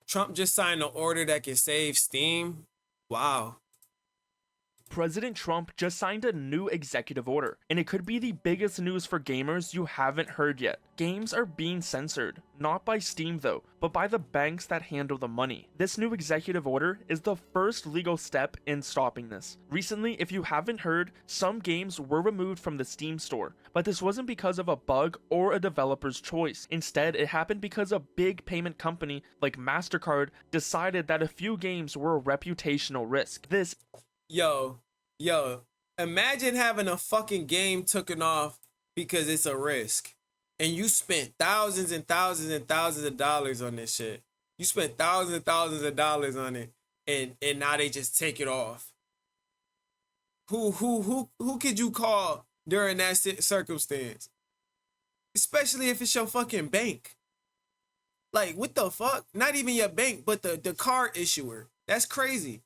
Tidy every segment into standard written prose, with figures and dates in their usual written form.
Trump just signed an order that can save Steam. Wow. President Trump just signed a new executive order, and it could be the biggest news for gamers you haven't heard yet. Games are being censored, not by Steam though, but by the banks that handle the money. This new executive order is the first legal step in stopping this. Recently, if you haven't heard, some games were removed from the Steam store, but this wasn't because of a bug or a developer's choice. Instead, it happened because a big payment company like MasterCard decided that a few games were a reputational risk. Yo, imagine having a fucking game taken off because it's a risk. And you spent thousands and thousands and thousands of dollars on this shit. You spent thousands and thousands of dollars on it, and now they just take it off. Who could you call during that circumstance? Especially if it's your fucking bank. Like, what the fuck? Not even your bank, but the card issuer. That's crazy.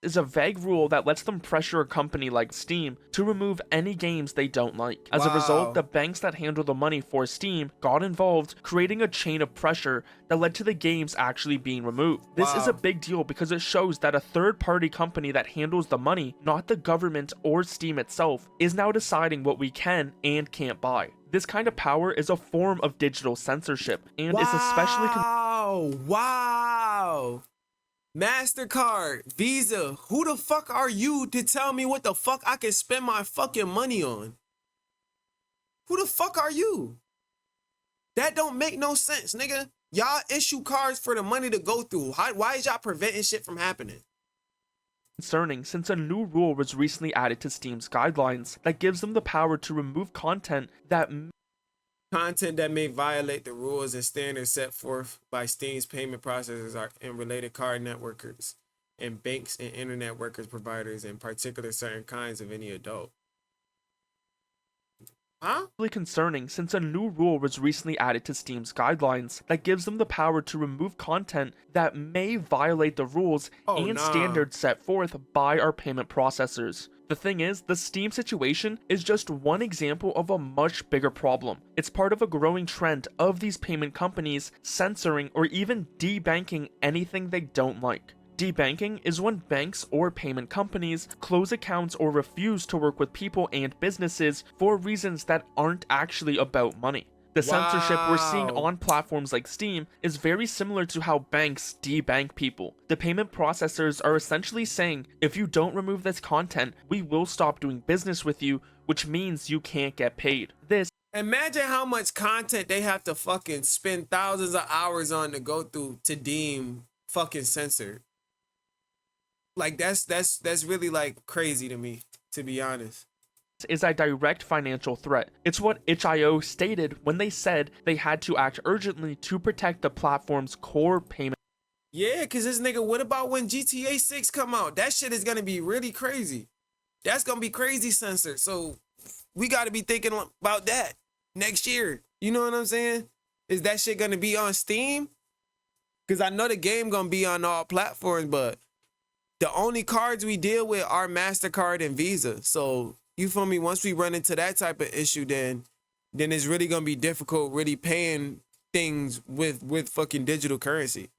Is a vague rule that lets them pressure a company like Steam to remove any games they don't like. As a result, the banks that handle the money for Steam got involved, creating a chain of pressure that led to the games actually being removed. This is a big deal because it shows that a third-party company that handles the money, not the government or Steam itself, is now deciding what we can and can't buy. This kind of power is a form of digital censorship and is especially wow. MasterCard, Visa, who the fuck are you to tell me what the fuck I can spend my fucking money on? Who the fuck are you? That don't make no sense, nigga. Y'all issue cards for the money to go through. Why is y'all preventing shit from happening? Concerning since a new rule was recently added to Steam's guidelines that gives them the power to remove content that may violate the rules and standards set forth by Steam's payment processors and related card networkers and banks and internet workers providers, in particular certain kinds of any adult. Concerning since a new rule was recently added to Steam's guidelines that gives them the power to remove content that may violate the rules standards set forth by our payment processors. The thing is, the Steam situation is just one example of a much bigger problem. It's part of a growing trend of these payment companies censoring or even debanking anything they don't like. Debanking is when banks or payment companies close accounts or refuse to work with people and businesses for reasons that aren't actually about money. The censorship we're seeing on platforms like Steam is very similar to how banks debank people. The payment processors are essentially saying, if you don't remove this content, we will stop doing business with you, which means you can't get paid. Imagine how much content they have to fucking spend thousands of hours on to go through to deem fucking censored. Like, that's really like crazy to me, to be honest. Is a direct financial threat. It's what itch.io stated when they said they had to act urgently to protect the platform's core payment. Yeah, because this nigga, what about when GTA 6 come out? That shit is going to be really crazy. That's going to be crazy censored. So we got to be thinking about that next year. You know what I'm saying? Is that shit going to be on Steam? Because I know the game going to be on all platforms, but the only cards we deal with are MasterCard and Visa. So, you feel me? Once we run into that type of issue, then it's really going to be difficult really paying things with fucking digital currency.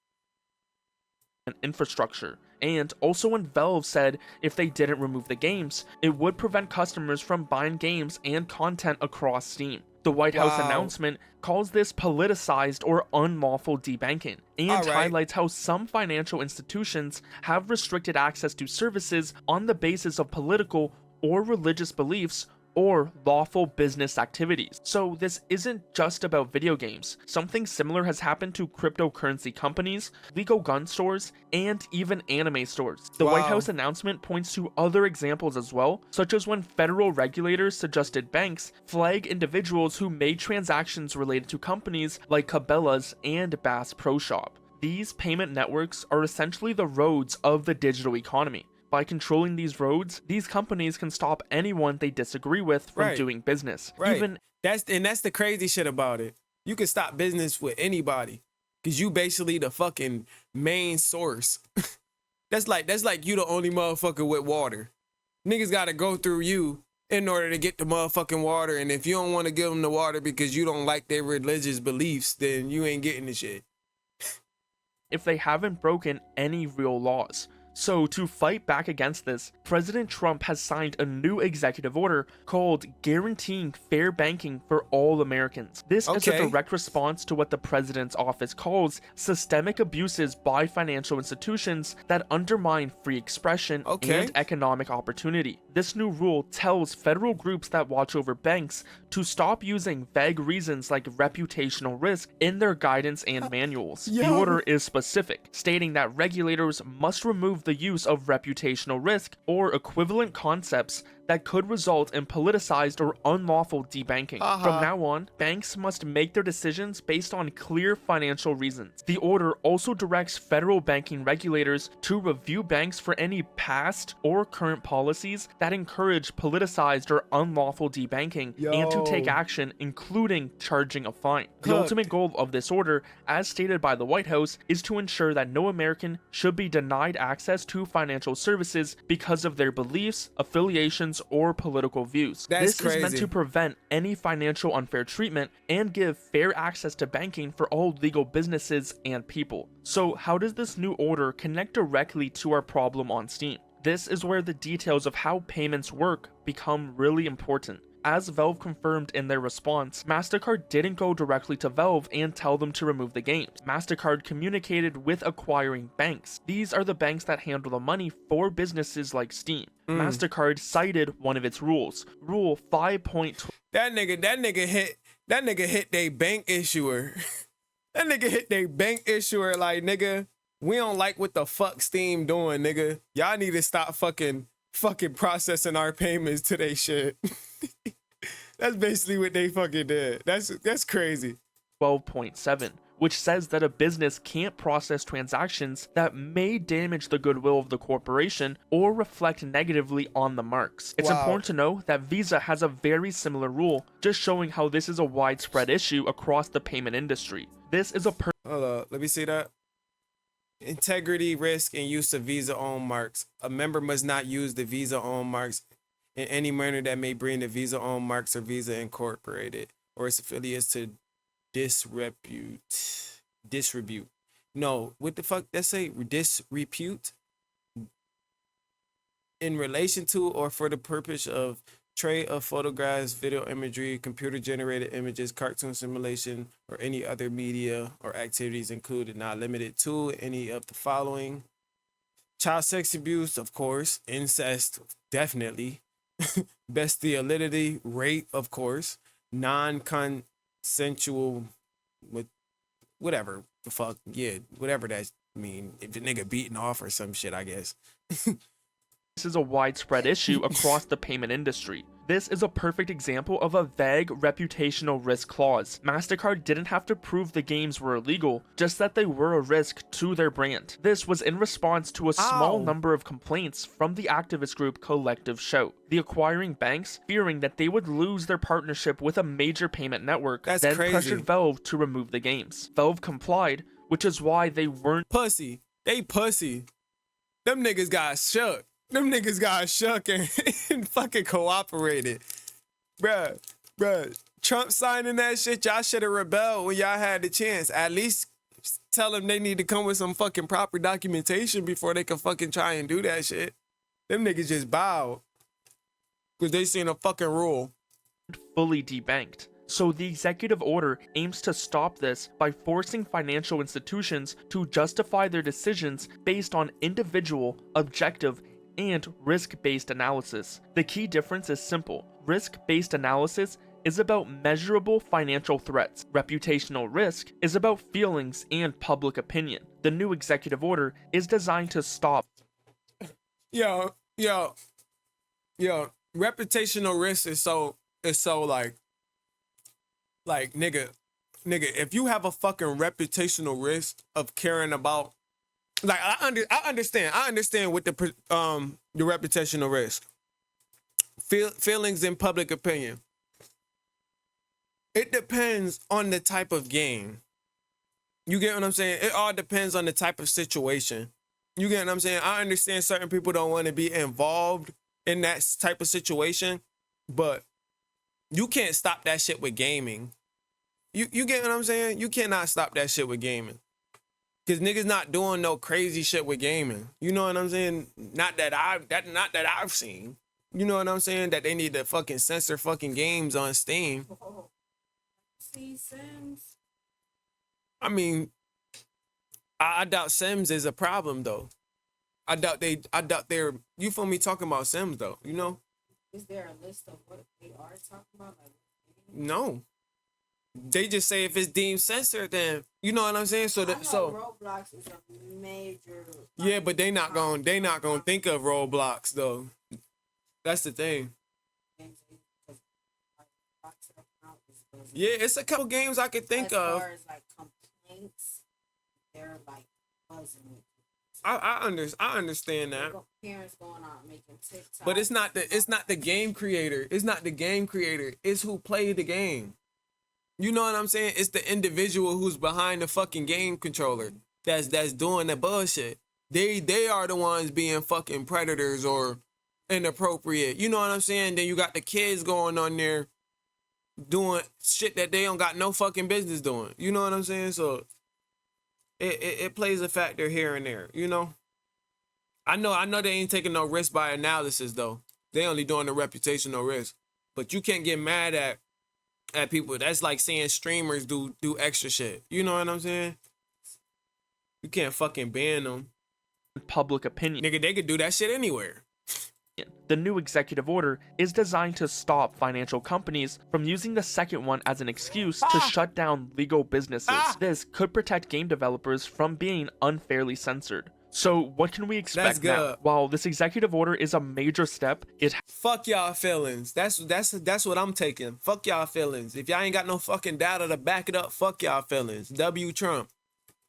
Infrastructure. And also when Valve said if they didn't remove the games, it would prevent customers from buying games and content across Steam. The White House announcement calls this politicized or unlawful debanking and highlights how some financial institutions have restricted access to services on the basis of political or religious beliefs or lawful business activities. So this isn't just about video games. Something similar has happened to cryptocurrency companies, legal gun stores, and even anime stores. The White House announcement points to other examples as well, such as when federal regulators suggested banks flag individuals who made transactions related to companies like Cabela's and Bass Pro Shop. These payment networks are essentially the roads of the digital economy. By controlling these roads, these companies can stop anyone they disagree with from doing business. That's the crazy shit about it. You can stop business with anybody because you basically the fucking main source. that's like you the only motherfucker with water. Niggas gotta go through you in order to get the motherfucking water, and if you don't want to give them the water because you don't like their religious beliefs, then you ain't getting the shit. if they haven't broken any real laws. So, to fight back against this, President Trump has signed a new executive order called Guaranteeing Fair Banking for All Americans. This is a direct response to what the president's office calls systemic abuses by financial institutions that undermine free expression and economic opportunity. This new rule tells federal groups that watch over banks to stop using vague reasons like reputational risk in their guidance and manuals. The order is specific, stating that regulators must remove the use of reputational risk or equivalent concepts that could result in politicized or unlawful debanking. From now on, banks must make their decisions based on clear financial reasons. The order also directs federal banking regulators to review banks for any past or current policies that encourage politicized or unlawful debanking and to take action, including charging a fine. The ultimate goal of this order, as stated by the White House, is to ensure that no American should be denied access to financial services because of their beliefs, affiliations, or political views. This is meant to prevent any financial unfair treatment and give fair access to banking for all legal businesses and people. So how does this new order connect directly to our problem on Steam? This is where the details of how payments work become really important. As Valve confirmed in their response, MasterCard didn't go directly to Valve and tell them to remove the games. MasterCard communicated with acquiring banks. These are the banks that handle the money for businesses like Steam. MasterCard cited one of its rules, Rule 5.12. That nigga hit they bank issuer. That nigga hit they bank issuer like, nigga, we don't like what the fuck Steam doing, nigga. Y'all need to stop fucking processing our payments to they shit. That's basically what they fucking did. That's crazy. 12.7, which says that a business can't process transactions that may damage the goodwill of the corporation or reflect negatively on the marks. It's important to know that Visa has a very similar rule, just showing how this is a widespread issue across the payment industry. This is a hold up, let me see that. Integrity, risk, and use of Visa-owned marks. A member must not use the Visa-owned marks in any manner that may bring the Visa-owned marks or Visa Incorporated or its affiliates to disrepute. No, what the fuck that say? Disrepute? In relation to or for the purpose of trade of photographs, video imagery, computer-generated images, cartoon simulation, or any other media or activities included, not limited to any of the following. Child sex abuse, of course. Incest, definitely. Bestiality, rape, of course. Non-consensual, with whatever the fuck, yeah, whatever that mean. If the nigga beating off or some shit, I guess. This is a widespread issue across the payment industry. This is a perfect example of a vague reputational risk clause. MasterCard didn't have to prove the games were illegal, just that they were a risk to their brand. This was in response to a small number of complaints from the activist group Collective Shout. The acquiring banks, fearing that they would lose their partnership with a major payment network, pressured Valve to remove the games. Valve complied, which is why they weren't pussy. They pussy. Them niggas got shook. Them niggas got shook and fucking cooperated. Bruh. Trump signing that shit, y'all should have rebelled when y'all had the chance. At least tell them they need to come with some fucking proper documentation before they can fucking try and do that shit. Them niggas just bowed. Because they seen a fucking rule. Fully debanked. So the executive order aims to stop this by forcing financial institutions to justify their decisions based on individual, objective, and risk-based analysis. The key difference is simple. Risk-based analysis is about measurable financial threats. Reputational risk is about feelings and public opinion. The new executive order is designed to stop. Yo. Reputational risk is so like nigga, if you have a fucking reputational risk of caring about, like, I understand with the reputational risk, feelings in public opinion. It depends on the type of game. You get what I'm saying? It all depends on the type of situation. You get what I'm saying? I understand certain people don't want to be involved in that type of situation, but you can't stop that shit with gaming. You get what I'm saying? You cannot stop that shit with gaming. Cause niggas not doing no crazy shit with gaming. You know what I'm saying? Not that I've seen. You know what I'm saying? That they need to fucking censor fucking games on Steam. See Sims. I mean, I doubt Sims is a problem though. I doubt they're, you feel me, talking about Sims though, you know? Is there a list of what they are talking about? Like, No. They just say if it's deemed censored, then you know what I'm saying. So I know so Roblox is a major. yeah, but they not gonna think of Roblox though. That's the thing. Yeah, it's a couple games I could think of. As far as like complaints, they're like buzzing. I understand that. Parents going out making TikToks. But it's not the game creator. It's not the game creator. It's who played the game. You know what I'm saying? It's the individual who's behind the fucking game controller that's doing the bullshit. They are the ones being fucking predators or inappropriate. You know what I'm saying? Then you got the kids going on there doing shit that they don't got no fucking business doing. You know what I'm saying? So it plays a factor here and there, you know? I know they ain't taking no risk by analysis though. They only doing the reputational risk. But you can't get mad at people. That's like saying streamers do extra shit. You know what I'm saying? You can't fucking ban them. Public opinion. Nigga, they could do that shit anywhere. The new executive order is designed to stop financial companies from using the second one as an excuse to shut down legal businesses. This could protect game developers from being unfairly censored. So what can we expect now? While this executive order is a major step, it fuck y'all feelings. That's what I'm taking. Fuck y'all feelings. If y'all ain't got no fucking data to back it up, fuck y'all feelings. W Trump.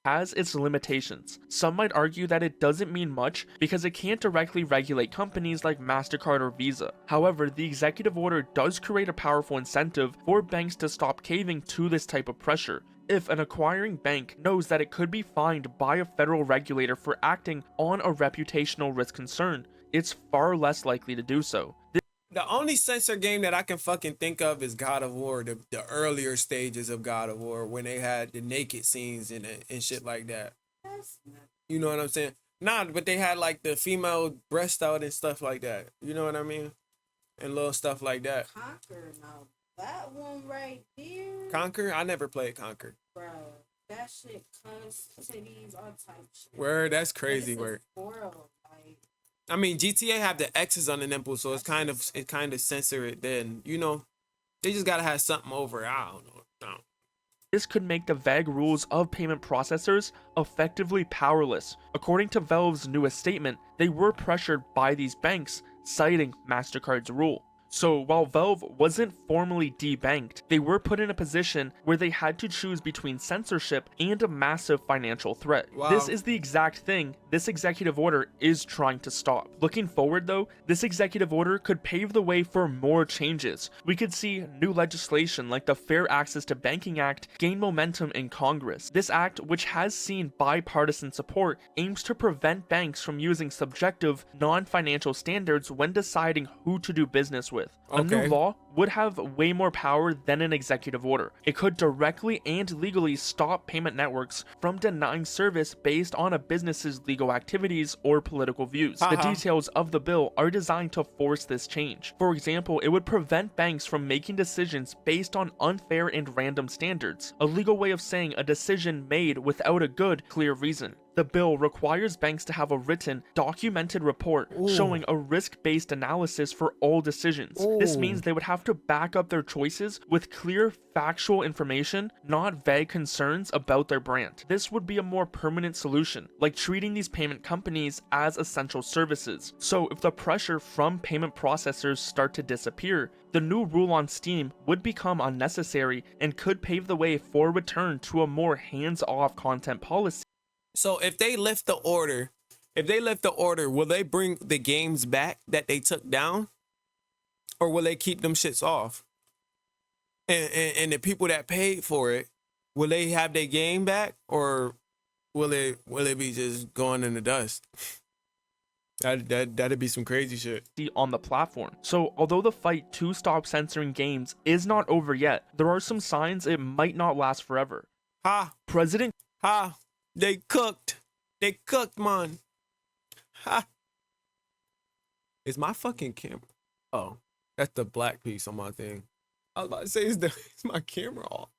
has its limitations. Some might argue that it doesn't mean much because it can't directly regulate companies like MasterCard or Visa. However, the executive order does create a powerful incentive for banks to stop caving to this type of pressure. If an acquiring bank knows that it could be fined by a federal regulator for acting on a reputational risk concern, it's far less likely to do so. The only censor game that I can fucking think of is God of War, the earlier stages of God of War, when they had the naked scenes and shit like that. You know what I'm saying? Nah, but they had like the female breast out and stuff like that. You know what I mean? And little stuff like that. Conquer, now that one right there. Conquer? I never played Conquer. Bro, that shit cuss, titties, all type shit. Word, that's crazy word. I mean, GTA have the X's on the nipple, so it kind of censor it. Then you know, they just gotta have something over it. I don't know. This could make the vague rules of payment processors effectively powerless. According to Valve's newest statement, they were pressured by these banks, citing MasterCard's rule. So while Valve wasn't formally debanked, they were put in a position where they had to choose between censorship and a massive financial threat. Wow. This is the exact thing this executive order is trying to stop. Looking forward though, this executive order could pave the way for more changes. We could see new legislation like the Fair Access to Banking Act gain momentum in Congress. This act, which has seen bipartisan support, aims to prevent banks from using subjective, non-financial standards when deciding who to do business with. A new law would have way more power than an executive order. It could directly and legally stop payment networks from denying service based on a business's legal activities or political views. The details of the bill are designed to force this change. For example, it would prevent banks from making decisions based on unfair and random standards, a legal way of saying a decision made without a good, clear reason. The bill requires banks to have a written, documented report showing a risk-based analysis for all decisions. This means they would have to back up their choices with clear, factual information, not vague concerns about their brand. This would be a more permanent solution, like treating these payment companies as essential services. So if the pressure from payment processors start to disappear, the new rule on Steam would become unnecessary and could pave the way for a return to a more hands-off content policy. So if they lift the order, will they bring the games back that they took down? Or will they keep them shits off? And the people that paid for it, will they have their game back? Or will it be just going in the dust? That'd be some crazy shit. On the platform. So although the fight to stop censoring games is not over yet, there are some signs it might not last forever. President They cooked. They cooked, man. Ha. Is my fucking camera? Oh, that's the black piece on my thing. I was about to say, is my camera off?